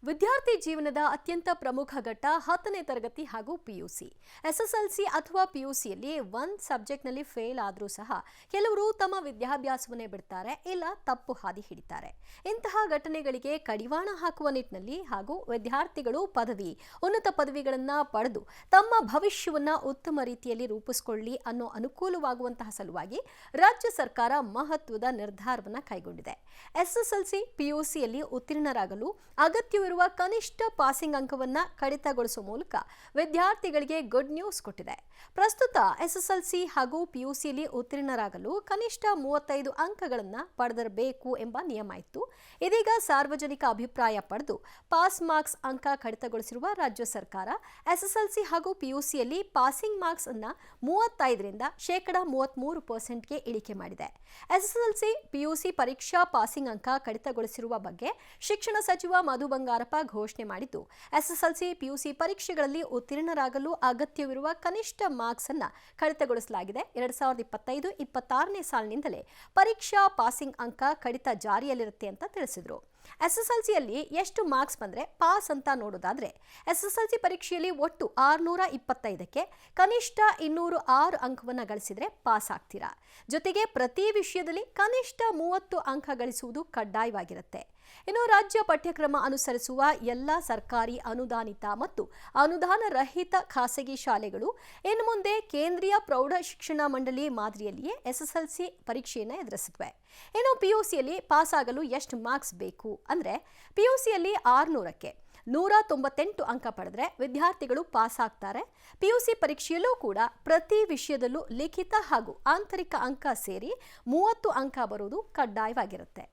ವಿದ್ಯಾರ್ಥಿ ಜೀವನದ ಅತ್ಯಂತ ಪ್ರಮುಖ ಘಟ್ಟ 10ನೇ ತರಗತಿ ಹಾಗೂ ಪಿಯುಸಿ. ಎಸ್ಎಸ್ಎಲ್ಸಿ ಅಥವಾ ಪಿಯುಸಿಯಲ್ಲಿ ಒಂದು ಸಬ್ಜೆಕ್ಟ್ನಲ್ಲಿ ಫೇಲ್ ಆದರೂ ಸಹ ಕೆಲವರು ತಮ್ಮ ವಿದ್ಯಾಭ್ಯಾಸವನ್ನೇ ಬಿಡ್ತಾರೆ, ಇಲ್ಲ ತಪ್ಪು ಹಾದಿ ಹಿಡಿತಾರೆ. ಇಂತಹ ಘಟನೆಗಳಿಗೆ ಕಡಿವಾಣ ಹಾಕುವ ನಿಟ್ಟಿನಲ್ಲಿ ಹಾಗೂ ವಿದ್ಯಾರ್ಥಿಗಳು ಉನ್ನತ ಪದವಿಗಳನ್ನು ಪಡೆದು ತಮ್ಮ ಭವಿಷ್ಯವನ್ನು ಉತ್ತಮ ರೀತಿಯಲ್ಲಿ ರೂಪಿಸಿಕೊಳ್ಳಿ ಅನ್ನೋ ಅನುಕೂಲವಾಗುವಂತಹ ಸಲುವಾಗಿ ರಾಜ್ಯ ಸರ್ಕಾರ ಮಹತ್ವದ ನಿರ್ಧಾರವನ್ನು ಕೈಗೊಂಡಿದೆ. ಎಸ್ಎಸ್ಎಲ್ಸಿ ಪಿಯುಸಿಯಲ್ಲಿ ಉತ್ತೀರ್ಣರಾಗಲು ಅಗತ್ಯವಿರುವ ಕನಿಷ್ಠ ಪಾಸಿಂಗ್ ಅಂಕವನ್ನ ಕಡಿತಗೊಳಿಸುವ ಮೂಲಕ ವಿದ್ಯಾರ್ಥಿಗಳಿಗೆ ಗುಡ್ ನ್ಯೂಸ್ ಕೊಟ್ಟಿದೆ. ಪ್ರಸ್ತುತ ಎಸ್ಎಸ್ಎಲ್ಸಿ ಹಾಗೂ ಪಿಯುಸಿಯಲ್ಲಿ ಉತ್ತೀರ್ಣರಾಗಲು ಕನಿಷ್ಠ 35 ಅಂಕಗಳನ್ನು ಪಡೆದಿರಬೇಕು ಎಂಬ ನಿಯಮ ಇತ್ತು. ಇದೀಗ ಸಾರ್ವಜನಿಕ ಅಭಿಪ್ರಾಯ ಪಡೆದು ಪಾಸ್ ಮಾರ್ಕ್ಸ್ ಅಂಕ ಕಡಿತಗೊಳಿಸಿರುವ ರಾಜ್ಯ ಸರ್ಕಾರ ಎಸ್ಎಸ್ಎಲ್ಸಿ ಹಾಗೂ ಪಿಯುಸಿಯಲ್ಲಿ ಪಾಸಿಂಗ್ ಮಾರ್ಕ್ಸ್ ಅನ್ನ 35ರಿಂದ 33%ಗೆ ಇಳಿಕೆ ಮಾಡಿದೆ. ಎಸ್ಎಸ್ಎಲ್ಸಿ ಪಿಯುಸಿ ಪರೀಕ್ಷಾ ಪಾಸಿಂಗ್ ಅಂಕ ಕಡಿತಗೊಳಿಸಿರುವ ಬಗ್ಗೆ ಶಿಕ್ಷಣ ಸಚಿವ ಮಧು ಬಂಗಾರಪ್ಪ ಘೋಷಣೆ ಮಾಡಿದ್ದು, ಎಸ್ಎಸ್ಎಲ್ಸಿ ಪಿಯುಸಿ ಪರೀಕ್ಷೆಗಳಲ್ಲಿ ಉತ್ತೀರ್ಣರಾಗಲು ಅಗತ್ಯವಿರುವ ಕನಿಷ್ಠ ಮಾರ್ಕ್ಸ್ ಅನ್ನು ಕಡಿತಗೊಳಿಸಲಾಗಿದೆ. 2025-26ನೇ ಸಾಲಿನಿಂದಲೇ ಪರೀಕ್ಷಾ ಪಾಸಿಂಗ್ ಅಂಕ ಕಡಿತ ಜಾರಿಯಲ್ಲಿರುತ್ತೆ ಅಂತ ತಿಳಿಸಿದರು. ಎಸ್ಎಸ್ಎಲ್ಸಿಯಲ್ಲಿ ಎಷ್ಟು ಮಾರ್ಕ್ಸ್ ಬಂದರೆ ಪಾಸ್ ಅಂತ ನೋಡೋದಾದ್ರೆ, ಎಸ್ಎಸ್ಎಲ್ಸಿ ಪರೀಕ್ಷೆಯಲ್ಲಿ ಒಟ್ಟು 625ಕ್ಕೆ ಕನಿಷ್ಠ 206 ಅಂಕವನ್ನು ಗಳಿಸಿದ್ರೆ ಪಾಸ್ ಆಗ್ತೀರಾ. ಜೊತೆಗೆ ಪ್ರತಿ ವಿಷಯದಲ್ಲಿ ಕನಿಷ್ಠ 30 ಅಂಕ ಗಳಿಸುವುದು ಕಡ್ಡಾಯವಾಗಿರುತ್ತೆ. ಇನ್ನು ರಾಜ್ಯ ಪಠ್ಯಕ್ರಮ ಅನುಸರಿಸುವ ಎಲ್ಲ ಸರ್ಕಾರಿ ಅನುದಾನಿತ ಮತ್ತು ಅನುದಾನ ರಹಿತ ಖಾಸಗಿ ಶಾಲೆಗಳು ಇನ್ನು ಮುಂದೆ ಕೇಂದ್ರೀಯ ಪ್ರೌಢ ಶಿಕ್ಷಣ ಮಂಡಳಿ ಮಾದರಿಯಲ್ಲಿಯೇ ಎಸ್ಎಸ್ಎಲ್ಸಿ ಪರೀಕ್ಷೆಯನ್ನು ಎದುರಿಸುತ್ತವೆ. ಇನ್ನು ಪಿಯುಸಿಯಲ್ಲಿ ಪಾಸ್ ಆಗಲು ಎಷ್ಟು ಮಾರ್ಕ್ಸ್ ಬೇಕು ಅಂದ್ರೆ, ಪಿಯುಸಿಯಲ್ಲಿ 600ಕ್ಕೆ 198 ಅಂಕ ಪಡೆದ್ರೆ ವಿದ್ಯಾರ್ಥಿಗಳು ಪಾಸ್ ಆಗ್ತಾರೆ. ಪಿಯುಸಿ ಪರೀಕ್ಷೆಯಲ್ಲೂ ಕೂಡ ಪ್ರತಿ ವಿಷಯದಲ್ಲೂ ಲಿಖಿತ ಹಾಗೂ ಆಂತರಿಕ ಅಂಕ ಸೇರಿ 30 ಅಂಕ ಬರುವುದು ಕಡ್ಡಾಯವಾಗಿರುತ್ತೆ.